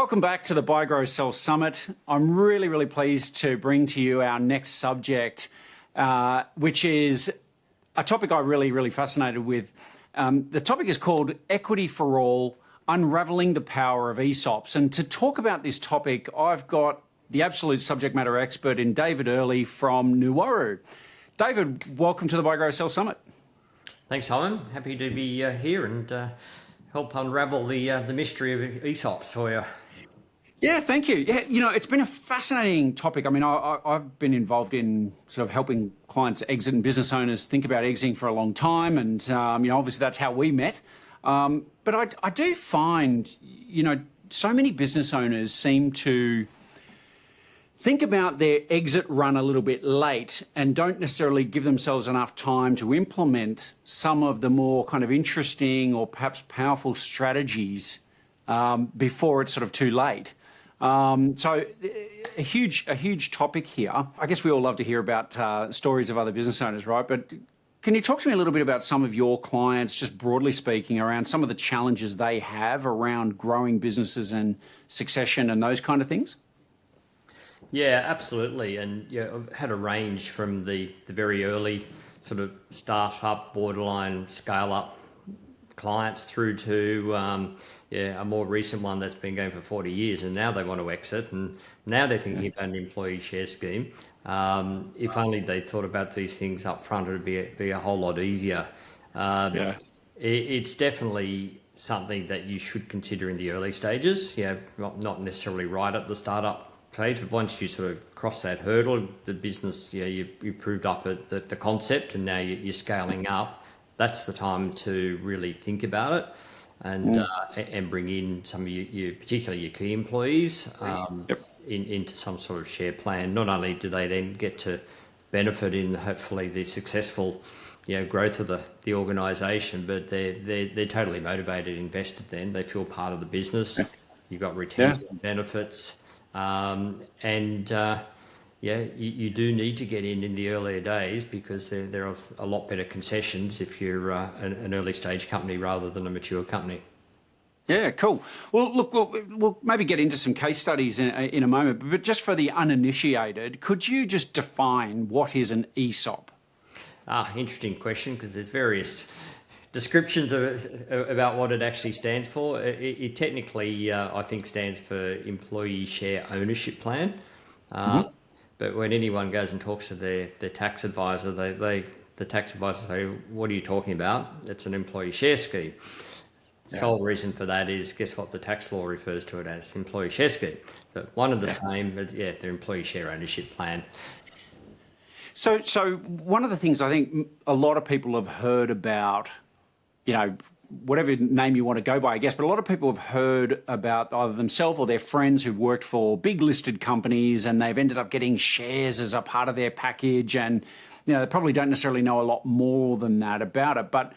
Welcome back to the Buy, Grow, Sell Summit. I'm really pleased to bring to you our next subject, which is a topic I'm really fascinated with. The topic is called Equity for All, Unraveling the Power of ESOPs. And to talk about this topic, I've got the absolute subject matter expert in David Early from Nuwaru. David, welcome to the Buy, Grow, Sell Summit. Thanks, Simon. Happy to be here and help unravel the mystery of ESOPs for you. Yeah, thank you. Yeah, it's been a fascinating topic. I mean, I've been involved in sort of helping clients exit and business owners think about exiting for a long time. And, obviously that's how we met. But I do find, so many business owners seem to think about their exit run a little bit late and don't necessarily give themselves enough time to implement some of the more kind of interesting or perhaps powerful strategies before it's sort of too late. So a huge topic here. I guess we all love to hear about stories of other business owners, right? But can you talk to me a little bit about some of your clients, just broadly speaking, around some of the challenges they have around growing businesses and succession and those kind of things? Yeah, absolutely. And I've had a range from the very early sort of start-up, borderline scale-up clients through to a more recent one that's been going for 40 years and now they want to exit and now they're thinking about an employee share scheme. If only they thought about these things up front, it'd be a whole lot easier. It's definitely something that you should consider in the early stages. Not necessarily right at the startup phase, but once you sort of cross that hurdle, the business, you've proved up at the concept and now you're scaling up. That's the time to really think about it and bring in some of you, particularly your key employees, into some sort of share plan. Not only do they then get to benefit in hopefully the successful growth of the organisation, but they're totally motivated, invested. Then they feel part of the business. You've got retention benefits. You do need to get in the earlier days because there are a lot better concessions if you're an early stage company rather than a mature company. Yeah, cool. Well, look, we'll maybe get into some case studies in a moment, but just for the uninitiated, could you just define what is an ESOP? Interesting question, because there's various descriptions about what it actually stands for. It technically, I think, stands for Employee Share Ownership Plan. But when anyone goes and talks to their tax advisor, the tax advisor say, "What are you talking about? It's an employee share scheme." The sole reason for that is, guess what? The tax law refers to it as employee share scheme. So one and the same, but their employee share ownership plan. So one of the things I think a lot of people have heard about, whatever name you want to go by, I guess, but a lot of people have heard about either themselves or their friends who've worked for big listed companies and they've ended up getting shares as a part of their package. And, they probably don't necessarily know a lot more than that about it. But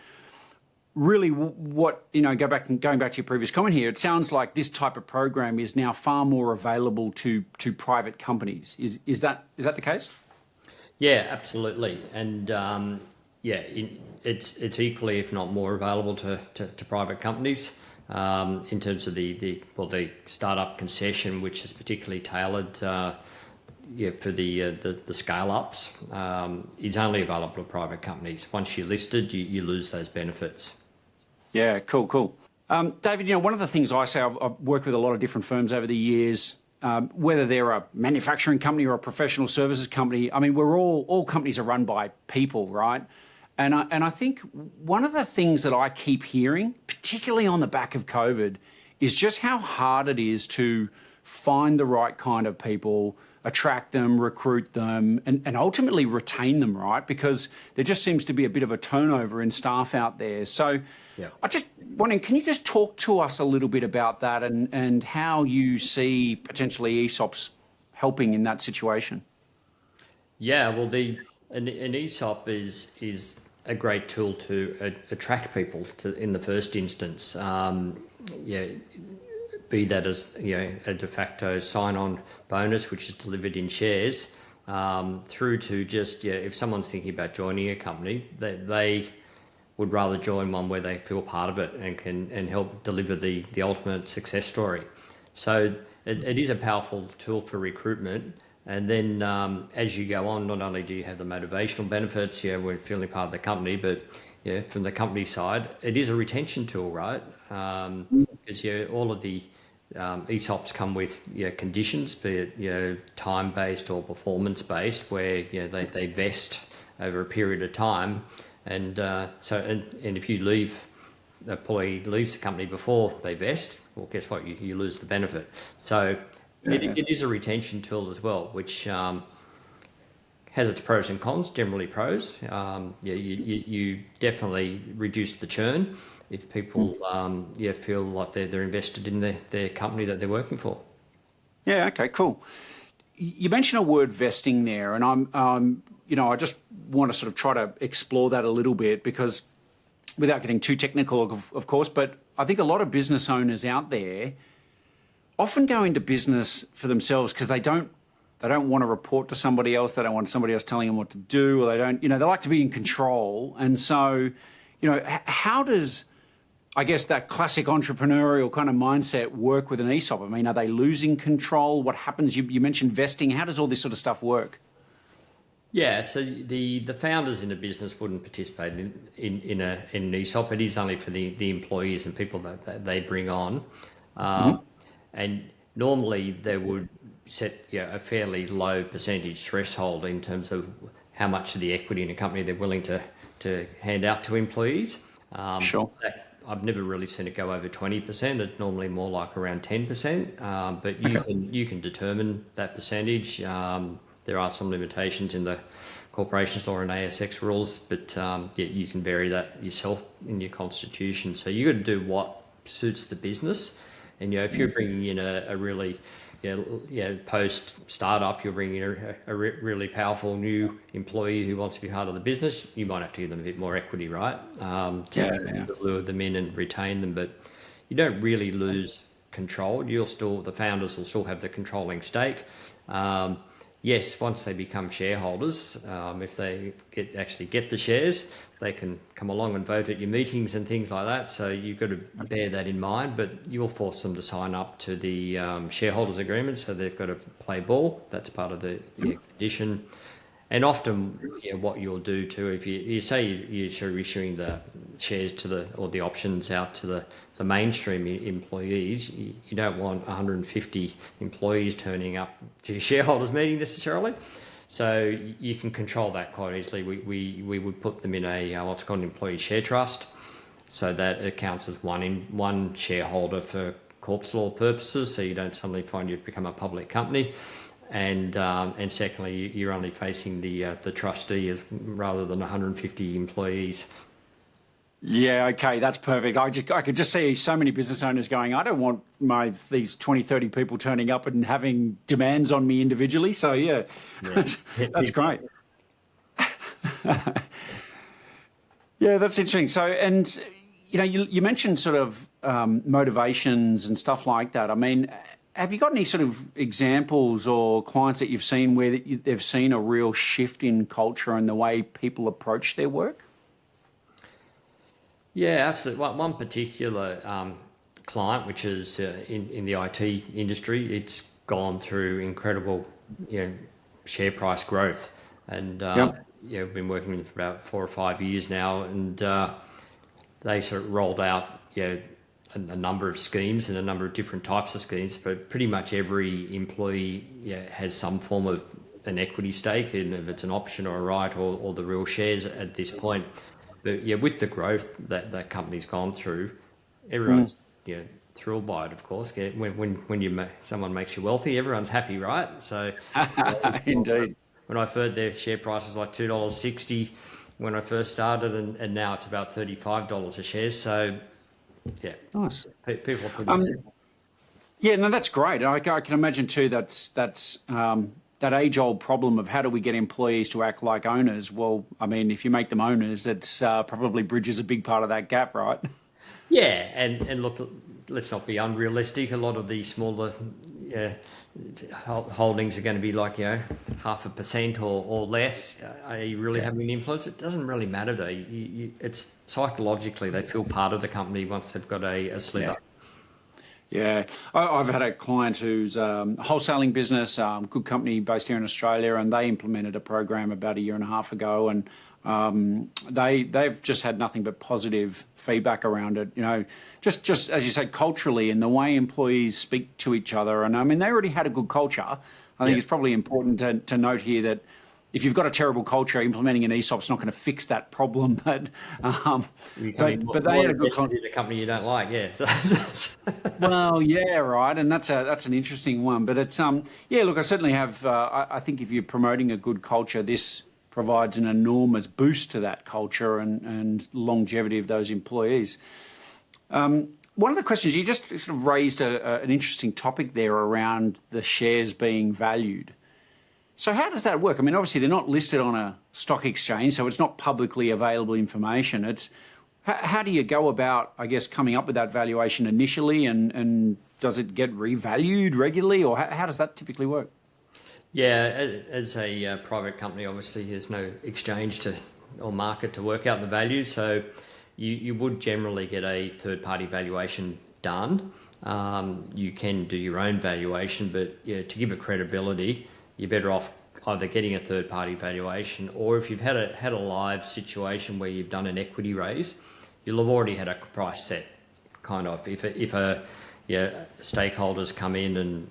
really going back to your previous comment here, it sounds like this type of program is now far more available to private companies. Is that the case? Yeah, absolutely. And it's equally, if not more, available to private companies in terms of the startup concession, which is particularly tailored for the scale ups. Is only available to private companies. Once you're listed, you lose those benefits. Yeah, cool. David, one of the things I say, I've worked with a lot of different firms over the years. Whether they're a manufacturing company or a professional services company, I mean, all companies are run by people, right? And I think one of the things that I keep hearing, particularly on the back of COVID, is just how hard it is to find the right kind of people, attract them, recruit them, and ultimately retain them, right? Because there just seems to be a bit of a turnover in staff out there. So I just wondering, can you just talk to us a little bit about that and how you see potentially ESOPs helping in that situation? Yeah, well, an ESOP is a great tool to attract people in the first instance. Be that as a de facto sign-on bonus, which is delivered in shares, through to just if someone's thinking about joining a company, they would rather join one where they feel part of it and can help deliver the ultimate success story. So it is a powerful tool for recruitment. And then as you go on, not only do you have the motivational benefits, when feeling part of the company, but from the company side, it is a retention tool, right? Because all of the ESOPs come with conditions, be it time-based or performance-based, where they vest over a period of time, and if you leave, the employee leaves the company before they vest, well, guess what? You lose the benefit. So it is a retention tool as well, which has its pros and cons. Generally pros. You definitely reduce the churn if people feel like they're invested in their company that they're working for. Yeah. Okay. Cool. You mentioned a word vesting there, and I just want to sort of try to explore that a little bit, because without getting too technical, of course, but I think a lot of business owners out there often go into business for themselves because they don't want to report to somebody else. They don't want somebody else telling them what to do, or they like to be in control. And so, how does, I guess, that classic entrepreneurial kind of mindset work with an ESOP? I mean, are they losing control? What happens? You mentioned vesting. How does all this sort of stuff work? Yeah, so the founders in a business wouldn't participate in an ESOP. It is only for the employees and people that they bring on. And normally they would set a fairly low percentage threshold in terms of how much of the equity in a company they're willing to hand out to employees. Sure. I've never really seen it go over 20%. It's normally more like around 10%. But you can determine that percentage. There are some limitations in the corporations law and ASX rules, but you can vary that yourself in your constitution. So you got to do what suits the business. And if you're bringing in a really post startup, you're bringing in a really powerful new employee who wants to be part of the business, you might have to give them a bit more equity, right? To lure them in and retain them, but you don't really lose control. The founders will still have the controlling stake. Yes, once they become shareholders, if they actually get the shares, they can come along and vote at your meetings and things like that. So you've got to bear that in mind, but you'll force them to sign up to the shareholders agreement. So they've got to play ball. That's part of the condition. And often, what you'll do too, if you say you're issuing the shares or the options out to the mainstream employees, you don't want 150 employees turning up to your shareholders meeting necessarily. So you can control that quite easily. We would put them in a what's called an employee share trust, so that it counts as one shareholder for corpus law purposes. So you don't suddenly find you've become a public company. And secondly, you're only facing the trustee rather than 150 employees. Yeah, okay, that's perfect. I could just see so many business owners going, I don't want these 20, 30 people turning up and having demands on me individually. So that's great. Yeah, that's interesting. So, and you mentioned sort of motivations and stuff like that. I mean, have you got any sort of examples or clients that you've seen where they've seen a real shift in culture and the way people approach their work? Yeah, absolutely. One particular client, which is in the IT industry, it's gone through incredible, share price growth, and we've been working with them for about 4 or 5 years now, and they sort of rolled out, a number of schemes and a number of different types of schemes, but pretty much every employee has some form of an equity stake, and if it's an option or a right or the real shares at this point. But with the growth that company's gone through, everyone's thrilled by it. Of course, when someone makes you wealthy, everyone's happy, right? So indeed. When I heard their share price was like $2.60 when I first started, and now it's about $35 a share. So yeah, nice. People. Yeah, no, that's great. I can imagine too. That's that age-old problem of how do we get employees to act like owners? Well, I mean, if you make them owners, it's probably bridges a big part of that gap, right? Yeah, and look, let's not be unrealistic. A lot of the smaller holdings are going to be like 0.5% or less. Are you really having an influence? It doesn't really matter though. It's psychologically they feel part of the company once they've got a slither. Yeah, I've had a client who's a wholesaling business, good company based here in Australia, and they implemented a program about a year and a half ago, and they've just had nothing but positive feedback around it. You know, just as you say, culturally, and the way employees speak to each other. And I mean, they already had a good culture. I think it's probably important to note here that if you've got a terrible culture, implementing an ESOP's not going to fix that problem. But they had a good culture. A company you don't like, yeah. Well, yeah, right, and that's an interesting one. But it's yeah. Look, I certainly have. I think if you're promoting a good culture, this provides an enormous boost to that culture and longevity of those employees. One of the questions you just sort of raised an interesting topic there around the shares being valued. So how does that work? I mean, obviously they're not listed on a stock exchange, so it's not publicly available information. It's how do you go about, I guess, coming up with that valuation initially, and does it get revalued regularly, or how does that typically work? Yeah, as a private company, obviously there's no exchange or market to work out the value, so you would generally get a third-party valuation done. You can do your own valuation, but yeah, to give it credibility, you're better off either getting a third-party valuation, or if you've had a live situation where you've done an equity raise, you'll have already had a price set. Kind of, if stakeholders come in and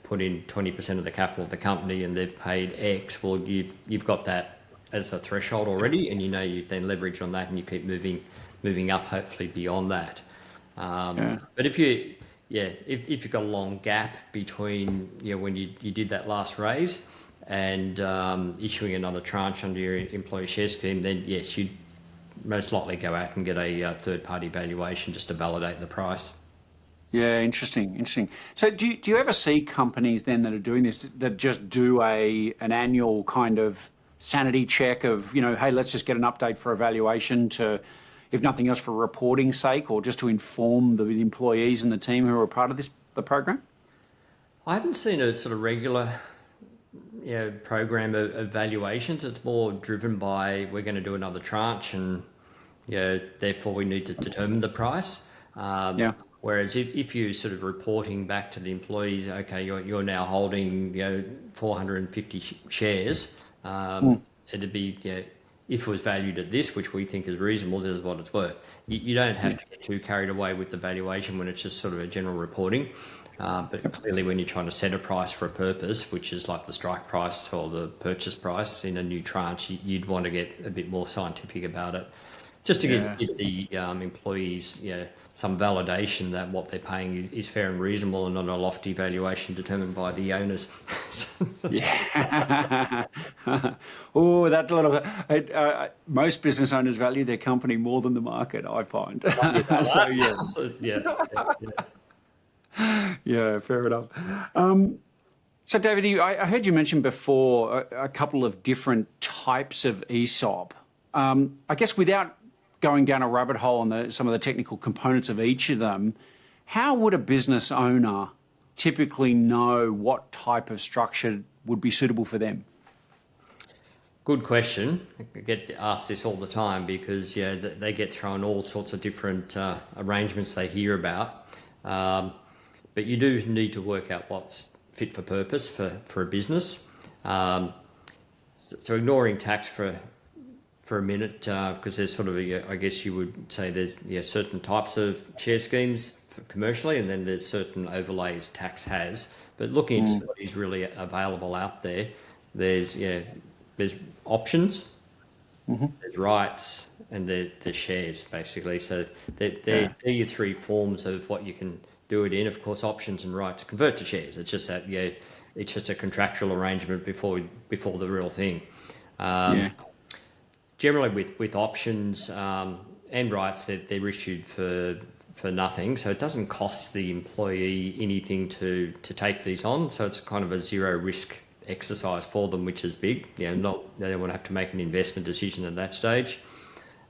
put in 20% of the capital of the company and they've paid X, well, you've got that as a threshold already, and you then leverage on that and you keep moving up, hopefully beyond that. But if you've got a long gap between when you did that last raise and issuing another tranche under your employee share scheme, then yes, you'd most likely go out and get a third-party valuation just to validate the price. Yeah, interesting. So do you ever see companies then that are doing this that just do an annual kind of sanity check of, hey, let's just get an update for evaluation to, if nothing else, for reporting sake, or just to inform the employees and the team who are part of the program? I haven't seen a sort of regular program of valuations. It's more driven by, we're going to do another tranche and therefore we need to determine the price. Whereas if you're sort of reporting back to the employees, okay, you're now holding 450 shares, it'd be if it was valued at this, which we think is reasonable, this is what it's worth. You don't have to get too carried away with the valuation when it's just sort of a general reporting. But clearly when you're trying to set a price for a purpose, which is like the strike price or the purchase price in a new tranche, you'd want to get a bit more scientific about it, just to give the employees some validation that what they're paying is fair and reasonable and not a lofty valuation determined by the owners. Yeah. Oh, that's a little. Most business owners value their company more than the market, I find. So yes. Yeah, fair enough. So David, I heard you mention before a couple of different types of ESOP. I guess without going down a rabbit hole on some of the technical components of each of them, how would a business owner typically know what type of structure would be suitable for them? Good question. I get asked this all the time because they get thrown all sorts of different arrangements they hear about. But you do need to work out what's fit for purpose for a business. So ignoring tax for a minute, because there's sort of I guess you would say there's certain types of share schemes commercially, and then there's certain overlays tax has. But looking into what is really available out there, there's options, there's rights, and there's shares basically. So they're your three forms of what you can do it in. Of course, options and rights convert to shares. It's just that it's just a contractual arrangement before the real thing. Generally, with options and rights, they're issued for nothing, so it doesn't cost the employee anything to take these on. So it's kind of a zero risk exercise for them, which is big. They don't want to have to make an investment decision at that stage.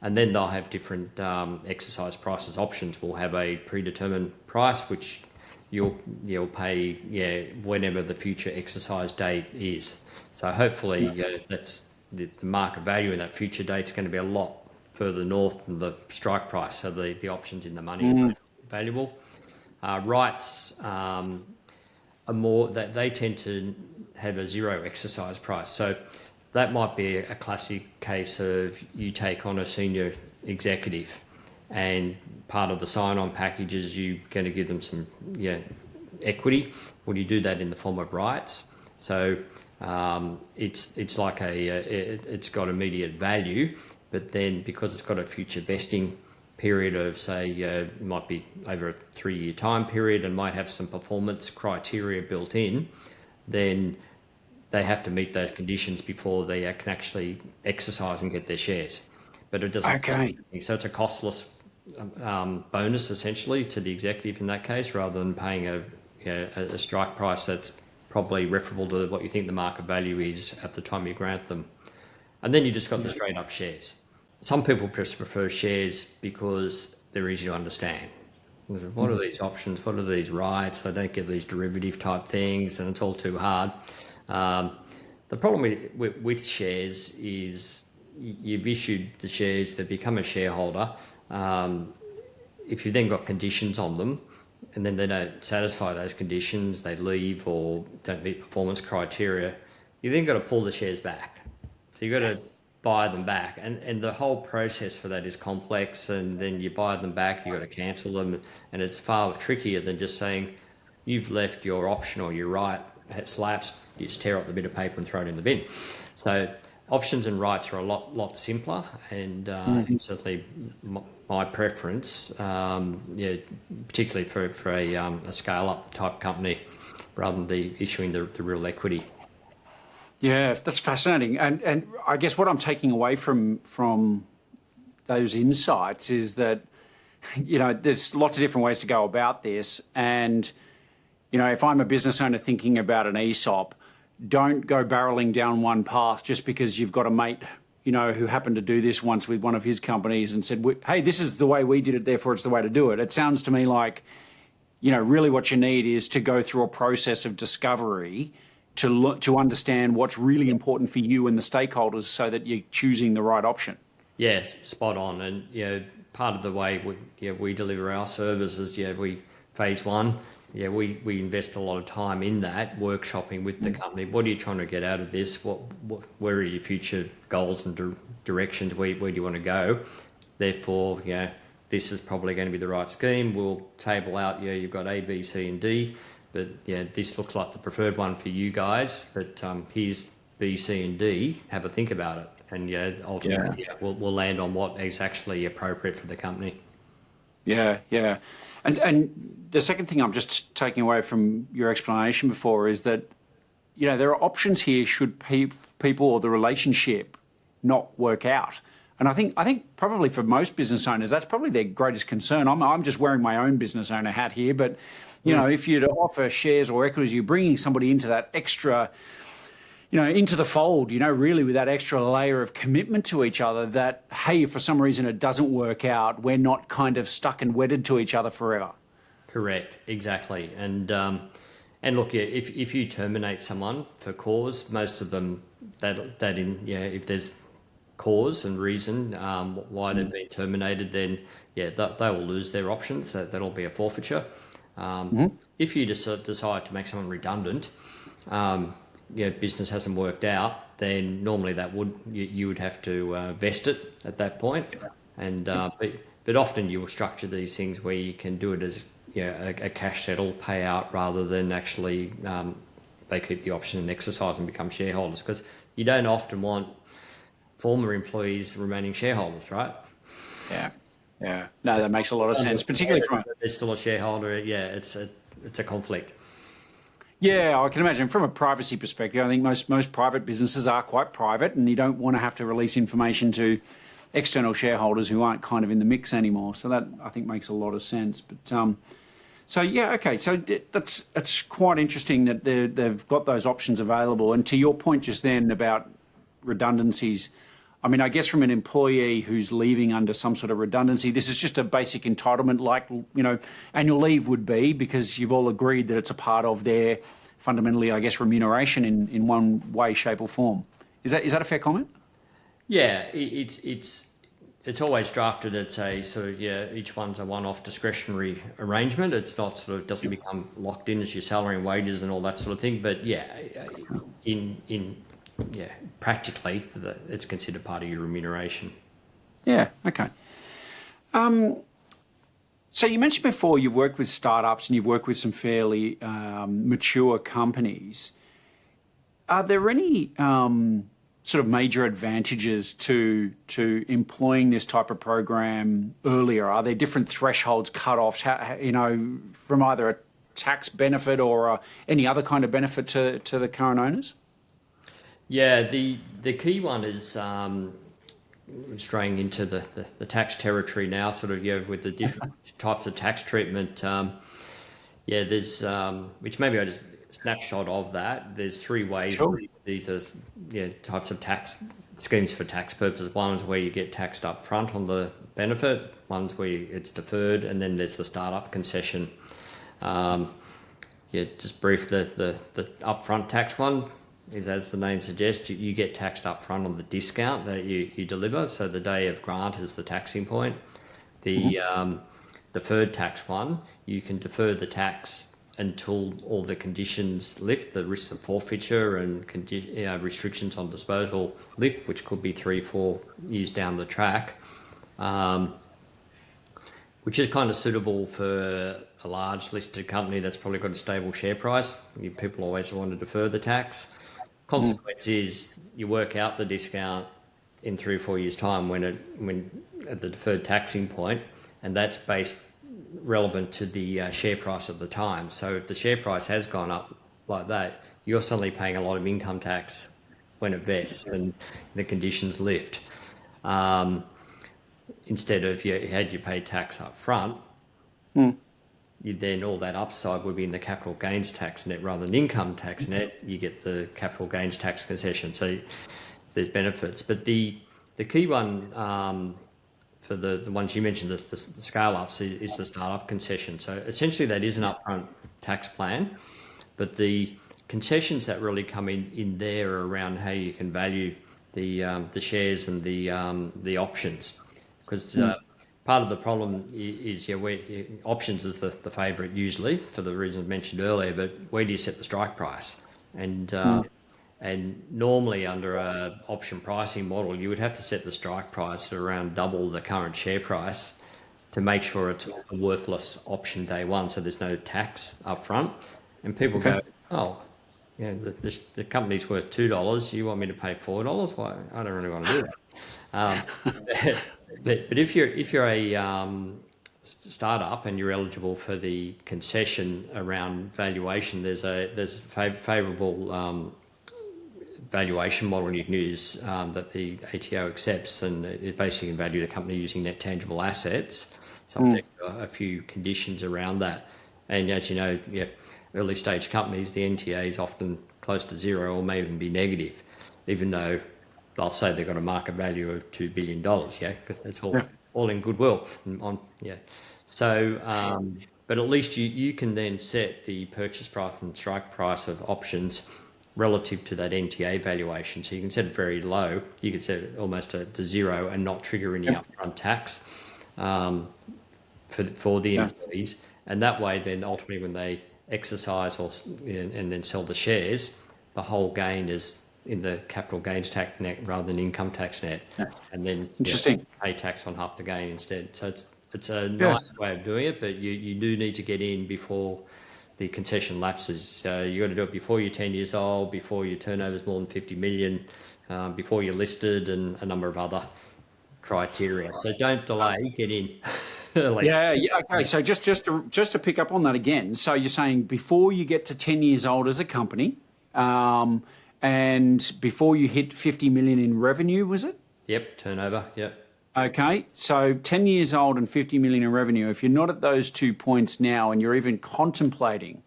And then they'll have different exercise prices. Options will have a predetermined price, which you'll pay whenever the future exercise date is. So hopefully that's the market value in that future date is going to be a lot further north than the strike price. So the options in the money are valuable. Rights are more that they tend to have a zero exercise price. So that might be a classic case of you take on a senior executive, and part of the sign-on package is you're going to give them some equity. Well, you do that in the form of rights. So it's like it's got immediate value, but then because it's got a future vesting period of, say, it might be over a 3-year time period and might have some performance criteria built in, then they have to meet those conditions before they can actually exercise and get their shares. But it doesn't. Okay. So it's a costless bonus essentially to the executive in that case, rather than paying a strike price that's probably referable to what you think the market value is at the time you grant them. And then you just got the straight up shares. Some people just prefer shares because they're easy to understand. What are these options? What are these rights? I don't get these derivative type things, and it's all too hard. The problem with shares is you've issued the shares, they become a shareholder. If you've then got conditions on them, and then they don't satisfy those conditions, they leave or don't meet performance criteria, you then got to pull the shares back. So you've got to buy them back. And the whole process for that is complex, and then you buy them back, you've got to cancel them, and it's far trickier than just saying you've left your option or your right, it's lapsed, you just tear up the bit of paper and throw it in the bin. So options and rights are a lot simpler, and certainly my preference, particularly for a scale-up type company, rather than issuing the real equity. Yeah, that's fascinating. And I guess what I'm taking away from those insights is that, there's lots of different ways to go about this. And, if I'm a business owner thinking about an ESOP, don't go barreling down one path just because you've got a mate, who happened to do this once with one of his companies and said, hey, this is the way we did it, therefore it's the way to do it. It sounds to me like, really what you need is to go through a process of discovery to understand what's really important for you and the stakeholders so that you're choosing the right option. Yes, spot on. And, part of the way we deliver our services, phase one, we invest a lot of time in that, workshopping with the company. What are you trying to get out of this? Where are your future goals and directions? Where do you want to go? Therefore, this is probably going to be the right scheme. We'll table out, you've got A, B, C, and D. But this looks like the preferred one for you guys. But here's B, C, and D. Have a think about it, and ultimately, we'll land on what is actually appropriate for the company. Yeah. And the second thing I'm just taking away from your explanation before is that, there are options here should people or the relationship not work out. And I think probably for most business owners, that's probably their greatest concern. I'm just wearing my own business owner hat here, but if you'd offer shares or equities, you're bringing somebody into that extra, into the fold, really with that extra layer of commitment to each other that, hey, if for some reason it doesn't work out, we're not kind of stuck and wedded to each other forever. Correct, exactly. And look, if you terminate someone for cause, most of them if there's cause and reason why they've been terminated, then they will lose their options. That'll be a forfeiture. If you just decide to make someone redundant, business hasn't worked out, then normally you would have to vest it at that point. And but often you will structure these things where you can do it as a cash settle payout rather than actually they keep the option and exercise and become shareholders, because you don't often want former employees remaining shareholders, right? Yeah. No, that makes a lot of sense, particularly from they're still a shareholder. It's a conflict. Yeah, I can imagine from a privacy perspective. I think most private businesses are quite private, and you don't want to have to release information to external shareholders who aren't kind of in the mix anymore. So that, I think, makes a lot of sense. But so that's quite interesting that they've got those options available. And to your point just then about redundancies, I mean, I guess from an employee who's leaving under some sort of redundancy, this is just a basic entitlement like, annual leave would be, because you've all agreed that it's a part of their fundamentally, I guess, remuneration in one way, shape or form. Is that a fair comment? Yeah, it's it's always drafted as a sort of, each one's a one-off discretionary arrangement. It's not sort of, doesn't become locked in as your salary and wages and all that sort of thing. But practically it's considered part of your remuneration. Yeah, okay. So you mentioned before you've worked with startups and you've worked with some fairly mature companies. Are there any sort of major advantages to employing this type of program earlier? Are there different thresholds, cut-offs, from either a tax benefit or any other kind of benefit to the current owners? Yeah, the key one is straying into the tax territory now, sort of, with the different types of tax treatment. There's, which maybe I just snapshot of that. There's three ways. Sure. These are types of tax schemes for tax purposes. One is where you get taxed up front on the benefit. One's where it's deferred, and then there's the startup concession. Just brief, the upfront tax one is, as the name suggests, you get taxed up front on the discount that you deliver. So the day of grant is the taxing point. The deferred tax one, you can defer the tax until all the conditions lift, the risks of forfeiture and restrictions on disposal lift, which could be 3-4 years down the track, which is kind of suitable for a large listed company that's probably got a stable share price. People always want to defer the tax. Consequence is you work out the discount in 3 or 4 years' time when at the deferred taxing point, and that's based relevant to the share price at the time. So if the share price has gone up like that, you're suddenly paying a lot of income tax when it vests and the conditions lift. Instead of had you paid tax up front, you then, all that upside would be in the capital gains tax net rather than income tax net. You get the capital gains tax concession. So there's benefits. But the key one for the ones you mentioned, the scale-ups, is the startup concession. So essentially that is an upfront tax plan, but the concessions that really come in there are around how you can value the shares and the options. Because part of the problem is options is the favourite usually for the reasons mentioned earlier, but where do you set the strike price? And normally under a option pricing model, you would have to set the strike price at around double the current share price to make sure it's a worthless option day one, so there's no tax up front. And people go, the company's worth $2, you want me to pay $4? Why? I don't really want to do that. But if you're a startup and you're eligible for the concession around valuation, there's a favourable valuation model you can use that the ATO accepts, and it basically can value the company using net tangible assets, subject to a few conditions around that. And as you know, early stage companies, the NTA is often close to zero or may even be negative, even though they'll say they've got a market value of $2 billion, because it's all in goodwill. So, but at least you can then set the purchase price and strike price of options relative to that NTA valuation. So you can set it very low. You can set it almost to zero and not trigger any upfront tax for the employees. And that way, then ultimately when they exercise and then sell the shares, the whole gain is in the capital gains tax net rather than income tax net. And then pay tax on half the gain instead. So it's a nice way of doing it, but you do need to get in before the concession lapses. So you got to do it before you're 10 years old, before your turnover is more than 50 million, before you're listed, and a number of other criteria. So don't delay, get in. Okay. So just to pick up on that again. So you're saying before you get to 10 years old as a company, and before you hit 50 million in revenue, was it? Yep, turnover. Yep. Okay, so 10 years old and 50 million in revenue, if you're not at those 2 points now and you're even contemplating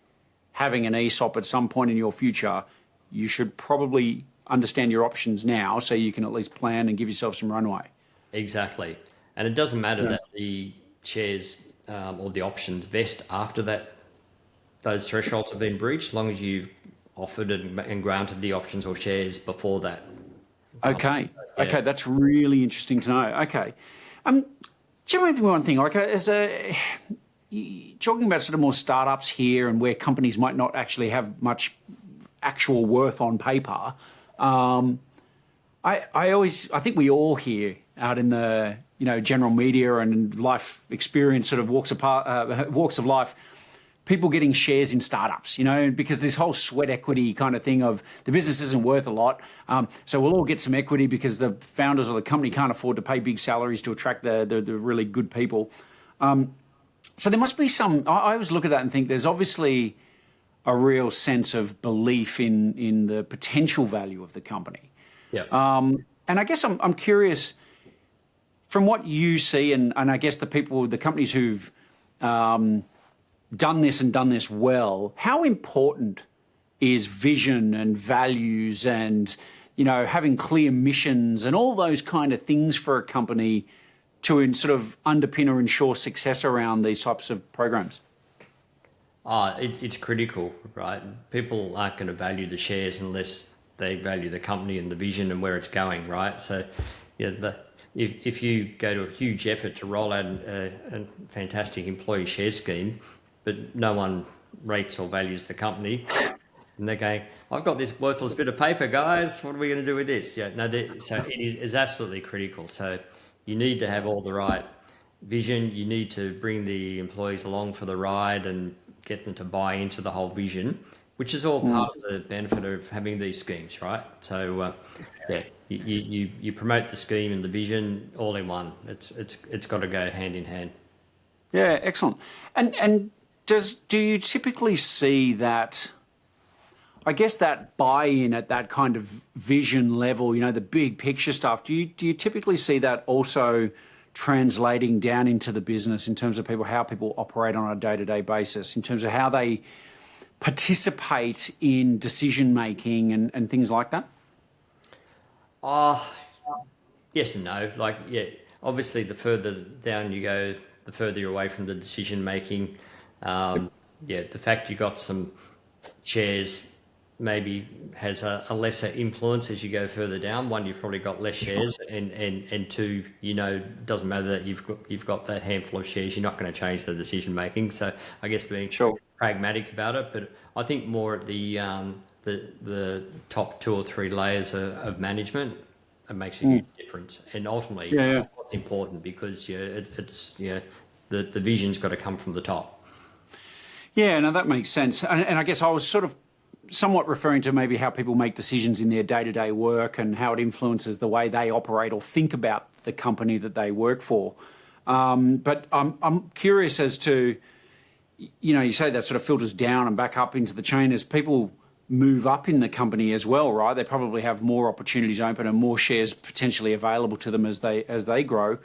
having an ESOP at some point in your future, you should probably understand your options now so you can at least plan and give yourself some runway. Exactly. And it doesn't matter that the shares or the options vest after those thresholds have been breached, as long as you've offered and granted the options or shares before that. Okay. Okay, that's really interesting to know. Okay. Generally, one thing, like talking about sort of more startups here and where companies might not actually have much actual worth on paper. I think we all hear out in the general media and life experience sort of walks of life, people getting shares in startups, because this whole sweat equity kind of thing of the business isn't worth a lot. So we'll all get some equity because the founders or the company can't afford to pay big salaries to attract the really good people. So there must be I always look at that and think there's obviously a real sense of belief in the potential value of the company. Yeah. And I guess I'm curious from what you see, and I guess the companies who've done this well, how important is vision and values and, having clear missions and all those kind of things for a company to sort of underpin or ensure success around these types of programs? It's critical, right? People aren't going to value the shares unless they value the company and the vision and where it's going, right? So, if you go to a huge effort to roll out a fantastic employee share scheme, but no one rates or values the company, and they're going, I've got this worthless bit of paper, guys, what are we going to do with this? So it is absolutely critical. So you need to have all the right vision. You need to bring the employees along for the ride and get them to buy into the whole vision, which is all part of the benefit of having these schemes, right? So you promote the scheme and the vision all in one. It's got to go hand in hand. Yeah, excellent. And do you typically see that, I guess, that buy-in at that kind of vision level, the big picture stuff, do you typically see that also translating down into the business in terms of how people operate on a day-to-day basis, in terms of how they participate in decision-making and things like that? Yes and no. Obviously the further down you go, the further you're away from the decision-making. The fact you got some shares maybe has a lesser influence as you go further down. One, you've probably got less shares, and two, it doesn't matter that you've got that handful of shares, you're not going to change the decision making. So I guess being pragmatic about it, but I think more at the top 2 or 3 layers of management, it makes a huge difference. And ultimately, that's what's important, because the vision's got to come from the top. Yeah, no, that makes sense. And I guess I was sort of somewhat referring to maybe how people make decisions in their day-to-day work and how it influences the way they operate or think about the company that they work for. But I'm curious as to, you say that sort of filters down and back up into the chain as people move up in the company as well, right? They probably have more opportunities open and more shares potentially available to them as they grow.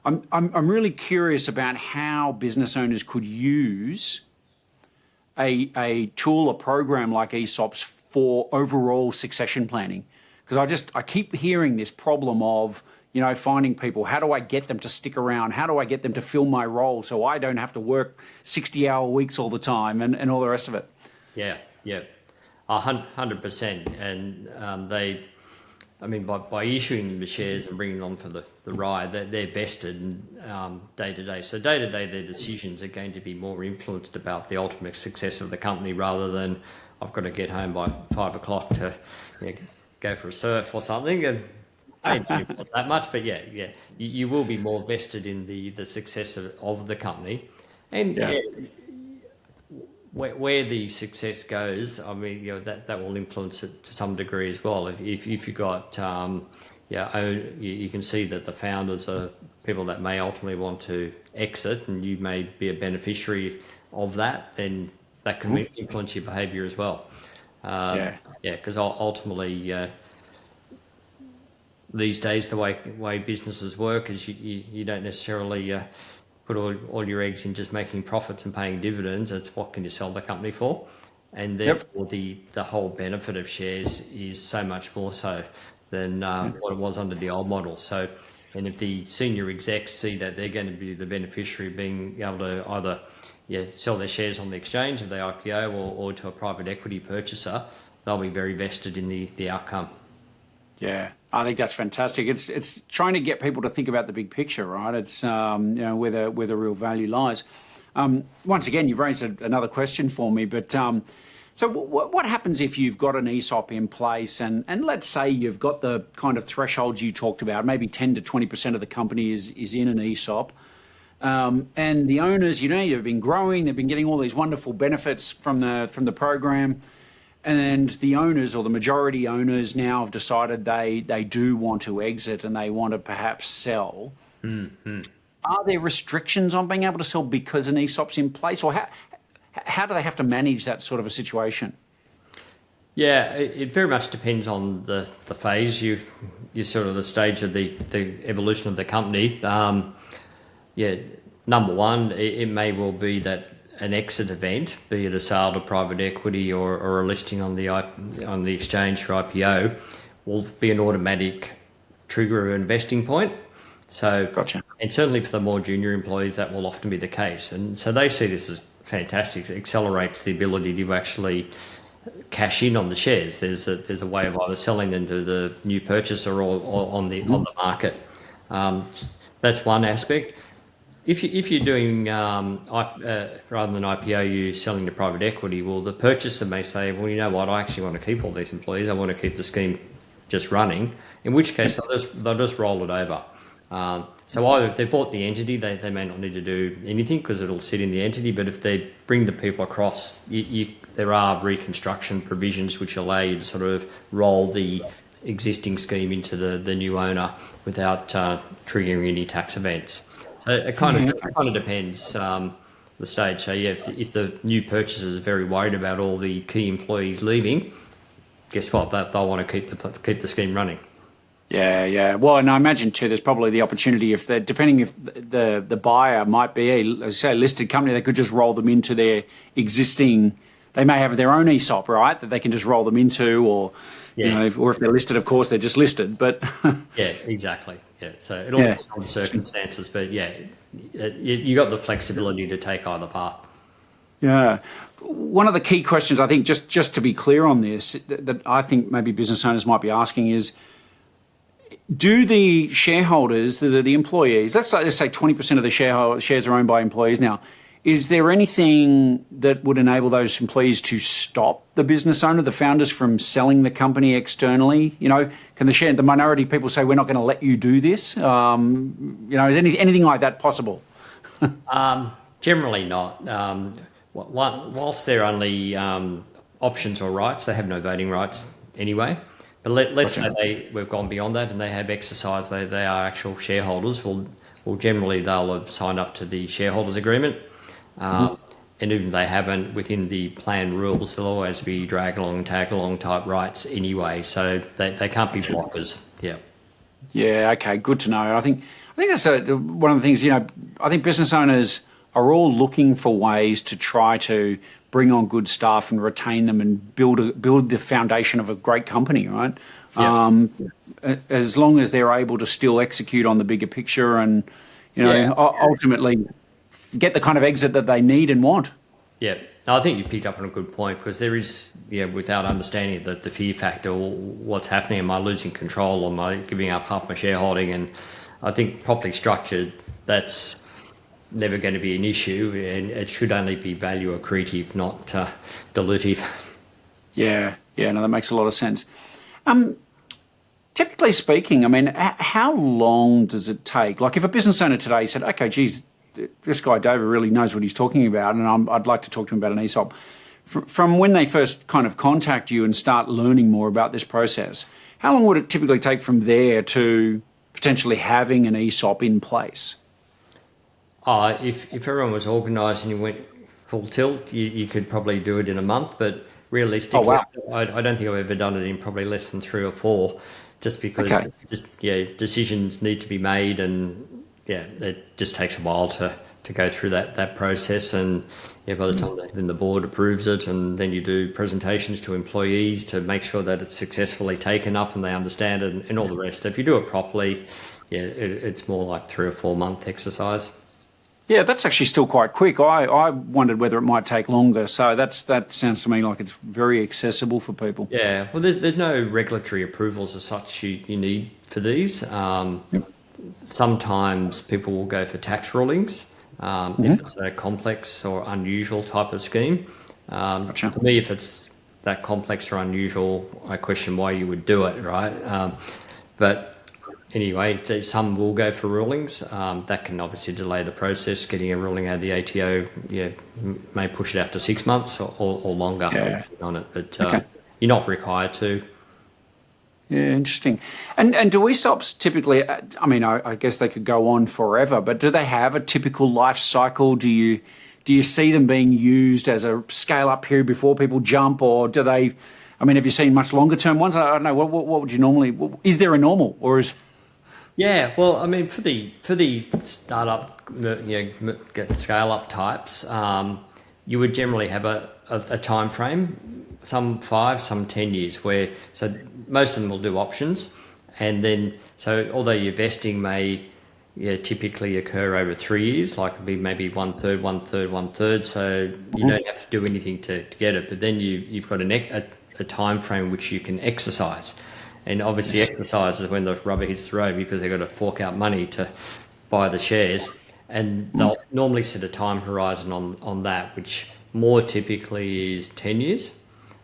I'm really curious about how business owners could use a tool, a program like ESOPs for overall succession planning, because I keep hearing this problem of finding people. How do I get them to stick around? How do I get them to fill my role so I don't have to work 60-hour weeks all the time and all the rest of it? Yeah, 100%. And by issuing them the shares and bringing them on for the ride, they're vested day to day. So day to day, their decisions are going to be more influenced about the ultimate success of the company, rather than I've got to get home by 5 o'clock to go for a surf or something. And not that much, but you will be more vested in the success of the company. And where the success goes, that will influence it to some degree as well. If you've got, you can see that the founders are people that may ultimately want to exit, and you may be a beneficiary of that, then that can influence your behaviour as well. Because ultimately, these days, the way businesses work is you don't necessarily put all your eggs in just making profits and paying dividends. It's what can you sell the company for, and therefore the whole benefit of shares is so much more so than what it was under the old model. So, and if the senior execs see that they're going to be the beneficiary of being able to either sell their shares on the exchange if they IPO or to a private equity purchaser, they'll be very vested in the outcome. Yeah, I think that's fantastic. It's trying to get people to think about the big picture, right? It's where the real value lies. Once again, you've raised another question for me, but so what happens if you've got an ESOP in place and let's say you've got the kind of thresholds you talked about, maybe 10 to 20% of the company is in an ESOP, and the owners, they've been growing, they've been getting all these wonderful benefits from the program. And the owners or the majority owners now have decided they do want to exit and they want to perhaps sell. Mm-hmm. Are there restrictions on being able to sell because an ESOP's in place? Or how do they have to manage that sort of a situation? Yeah, it very much depends on the phase, you sort of the stage of the evolution of the company. Number one, it may well be that an exit event, be it a sale to private equity or a listing on the exchange for IPO, will be an automatic trigger or investing point. So, Gotcha. And certainly for the more junior employees, that will often be the case. And so they see this as fantastic. It accelerates the ability to actually cash in on the shares. There's a way of either selling them to the new purchaser or on the market. That's one aspect. If you're doing rather than IPO, you're selling to private equity. Well, the purchaser may say, "Well, you know what? I actually want to keep all these employees. I want to keep the scheme just running." In which case, they'll just roll it over. So either if they bought the entity, they may not need to do anything because it'll sit in the entity. But if they bring the people across, there are reconstruction provisions which allow you to sort of roll the existing scheme into the new owner without triggering any tax events. So it kind of depends the stage. So yeah, if the new purchasers are very worried about all the key employees leaving, guess what? They'll want to keep the scheme running. Yeah. Well, and I imagine too, there's probably the opportunity depending if the buyer might be a listed company, they could just roll them into their existing. They may have their own ESOP, right? That they can just roll them into, or yes. or if they're listed, of course, they're just listed. But yeah, exactly. Yeah, so it all depends on the circumstances, but yeah, you got the flexibility to take either path. Yeah. One of the key questions, I think, just to be clear on this, that I think maybe business owners might be asking is, do the shareholders, the employees, let's say 20% of the shares are owned by employees now, is there anything that would enable those employees to stop the business owner, the founders, from selling the company externally? Can the minority people say, we're not going to let you do this? Is anything like that possible? Generally not. Whilst they're only options or rights, they have no voting rights anyway. But let's say we've gone beyond that and they have exercised, they are actual shareholders. Well, generally they'll have signed up to the shareholders agreement. And even if they haven't, within the plan rules, there'll always be drag along, tag along type rights anyway. So they can't be blockers. Yeah. Yeah. Okay. Good to know. I think that's one of the things. I think business owners are all looking for ways to try to bring on good staff and retain them and build the foundation of a great company, right? Yeah. As long as they're able to still execute on the bigger picture and ultimately get the kind of exit that they need and want. Yeah, I think you picked up on a good point because there is, without understanding the fear factor, what's happening, am I losing control, am I giving up half my shareholding? And I think properly structured, that's never going to be an issue, and it should only be value accretive, not dilutive. Yeah, no, that makes a lot of sense. Typically speaking, I mean, how long does it take? Like if a business owner today said, okay, geez, this guy David really knows what he's talking about, and I'd like to talk to him about an ESOP. From when they first kind of contact you and start learning more about this process, how long would it typically take from there to potentially having an ESOP in place? If everyone was organised and you went full tilt, you could probably do it in a month, but realistically, I don't think I've ever done it in probably less than 3 or 4, just because decisions need to be made, and it just takes a while to go through that process, and by the time then the board approves it, and then you do presentations to employees to make sure that it's successfully taken up and they understand it, and all the rest. If you do it properly, it's more like 3 or 4 month exercise. Yeah, that's actually still quite quick. I wondered whether it might take longer. So that sounds to me like it's very accessible for people. Yeah, well, there's no regulatory approvals as such you need for these. Sometimes people will go for tax rulings if it's a complex or unusual type of scheme. Gotcha. For me, if it's that complex or unusual, I question why you would do it, right? But anyway, some will go for rulings. That can obviously delay the process. Getting a ruling out of the ATO, may push it out to 6 months or longer on it. But you're not required to. Yeah, interesting. And do ESOPs typically, I mean, I guess they could go on forever, but do they have a typical life cycle? Do you see them being used as a scale-up period before people jump, or do they, I mean, have you seen much longer-term ones? I don't know, what would you normally, is there a normal, or is... Yeah, well, I mean, for the startup, scale-up types, you would generally have a time frame, some 5, some 10 years, so most of them will do options, and then so although your vesting may typically occur over 3 years, like it'd be maybe 1/3, 1/3, 1/3, so you don't have to do anything to get it, but then you've got a time frame which you can exercise. And obviously exercise is when the rubber hits the road, because they've got to fork out money to buy the shares. And they'll normally set a time horizon on that, which more typically is 10 years.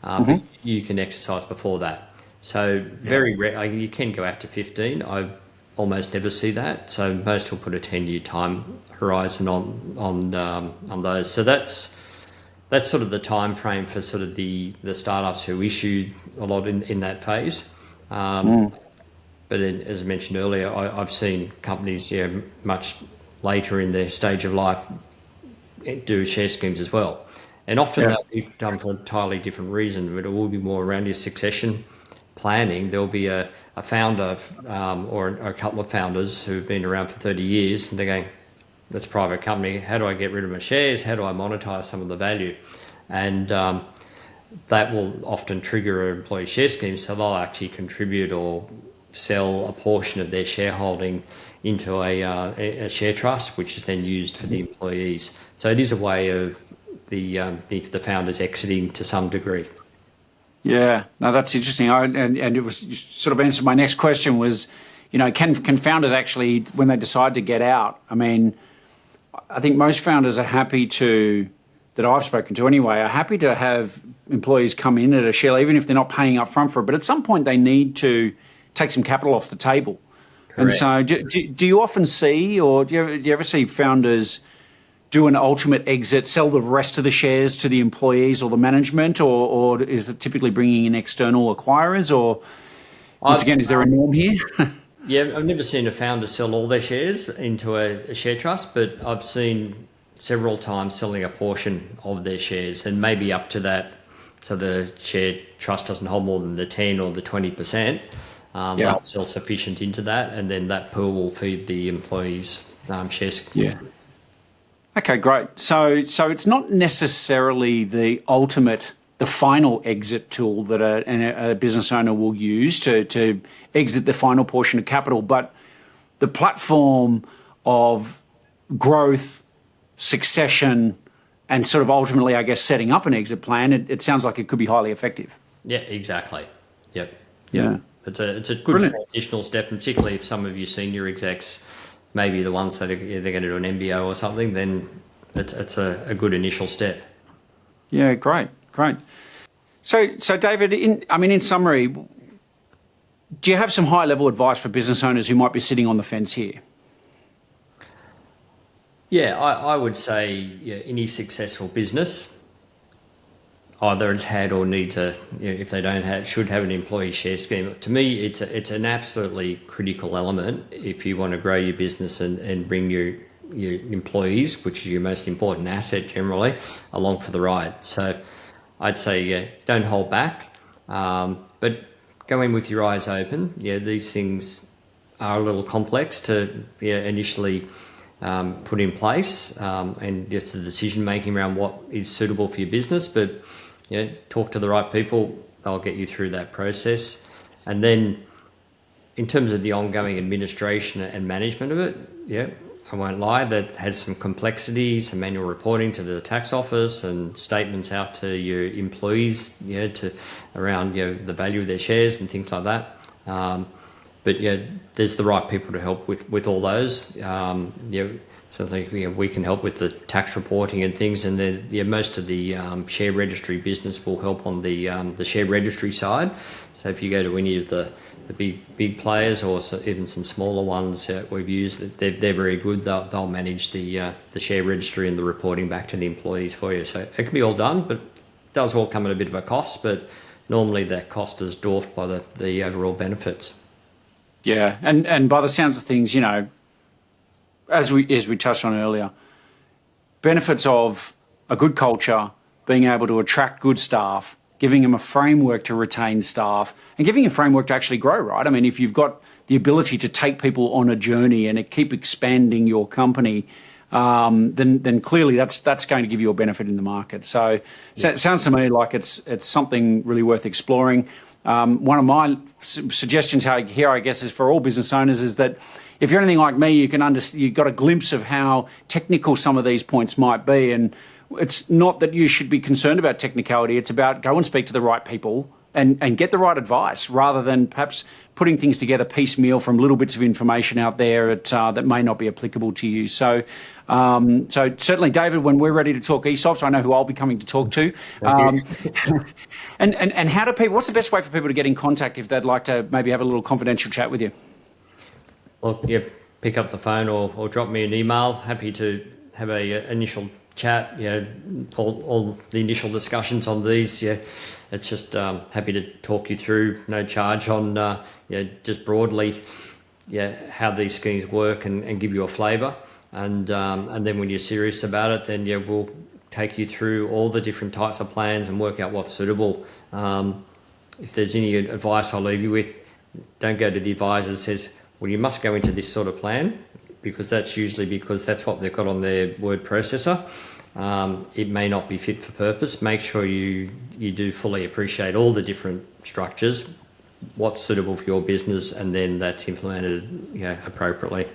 But you can exercise before that. So very rare, you can go out to 15. I almost never see that. So most will put a 10-year time horizon on those. So that's sort of the time frame for sort of the startups who issue a lot in that phase. But as I mentioned earlier, I've seen companies much later in their stage of life do share schemes as well. And often they'll be done for an entirely different reason, but it will be more around your succession planning. There'll be a founder or a couple of founders who've been around for 30 years, and they're going, that's a private company. How do I get rid of my shares? How do I monetize some of the value? And that will often trigger an employee share scheme, so they'll actually contribute or sell a portion of their shareholding into a share trust, which is then used for the employees. So it is a way of the founders exiting to some degree. Yeah, no, that's interesting. And it was, you sort of answered my next question was, can founders actually, when they decide to get out, I mean, I think most founders are happy to, that I've spoken to anyway, are happy to have employees come in at a share, even if they're not paying up front for it. But at some point, they need to take some capital off the table. Correct. And so do you often see, or do you ever see founders do an ultimate exit, sell the rest of the shares to the employees or the management, or is it typically bringing in external acquirers? Or once again, is there a norm here? Yeah, I've never seen a founder sell all their shares into a share trust, but I've seen several times selling a portion of their shares, and maybe up to that, so the share trust doesn't hold more than the 10 or the 20%. They'll sell sufficient into that, and then that pool will feed the employees' shares. Yeah. Okay, great. So it's not necessarily the final exit tool that a business owner will use to exit the final portion of capital, but the platform of growth, succession, and sort of ultimately, I guess, setting up an exit plan. It sounds like it could be highly effective. Yeah, exactly. Yep. Yeah. It's a good transitional step, and particularly if some of your senior execs, maybe the ones that they're going to do an MBO or something, then it's a good initial step. Yeah, great. So David, in summary, do you have some high-level advice for business owners who might be sitting on the fence here? Yeah, I would say any successful business, either it's had or needs if they don't have, should have an employee share scheme. To me, it's an absolutely critical element if you want to grow your business and bring your employees, which is your most important asset generally, along for the ride. So I'd say don't hold back, but go in with your eyes open. Yeah, these things are a little complex to initially put in place, and just the decision making around what is suitable for your business. But talk to the right people; they'll get you through that process. And then, in terms of the ongoing administration and management of it, I won't lie, that has some complexity, some manual reporting to the tax office and statements out to your employees, to around the value of their shares and things like that. But there's the right people to help with all those. Certainly, we can help with the tax reporting and things, and then most of the share registry business will help on the share registry side. So if you go to any of the big players or even some smaller ones we've used, they're very good. They'll manage the share registry and the reporting back to the employees for you. So it can be all done, but it does all come at a bit of a cost. But normally that cost is dwarfed by the overall benefits. Yeah, and by the sounds of things, as we touched on earlier, benefits of a good culture, being able to attract good staff, giving them a framework to retain staff, and giving a framework to actually grow, right? I mean, if you've got the ability to take people on a journey and keep expanding your company, then clearly that's going to give you a benefit in the market. So it sounds to me like it's something really worth exploring. One of my suggestions here, I guess, is for all business owners is that if you're anything like me, you've got a glimpse of how technical some of these points might be. And it's not that you should be concerned about technicality. It's about go and speak to the right people and get the right advice rather than perhaps putting things together piecemeal from little bits of information out there that may not be applicable to you. So certainly, David, when we're ready to talk ESOPs, I know who I'll be coming to talk to. And how do people, what's the best way for people to get in contact if they'd like to maybe have a little confidential chat with you? Well, pick up the phone or drop me an email. Happy to have a initial chat. All the initial discussions on these. It's just happy to talk you through, no charge on just broadly, how these schemes work and give you a flavour. And then when you're serious about it, then we'll take you through all the different types of plans and work out what's suitable. If there's any advice I'll leave you with, don't go to the advisor that says, well, you must go into this sort of plan, because that's usually because that's what they've got on their word processor. It may not be fit for purpose. Make sure you do fully appreciate all the different structures, what's suitable for your business, and then that's implemented appropriately.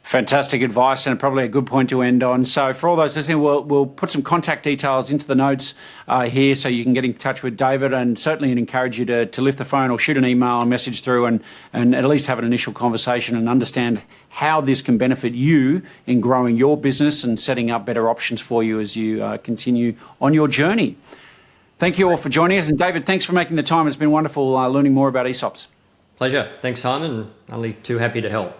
Fantastic advice, and probably a good point to end on. So for all those listening, we'll put some contact details into the notes here so you can get in touch with David, and certainly encourage you to lift the phone or shoot an email and message through and at least have an initial conversation and understand how this can benefit you in growing your business and setting up better options for you as you continue on your journey. Thank you all for joining us. And David, thanks for making the time. It's been wonderful learning more about ESOPs. Pleasure. Thanks, Simon. Only too happy to help.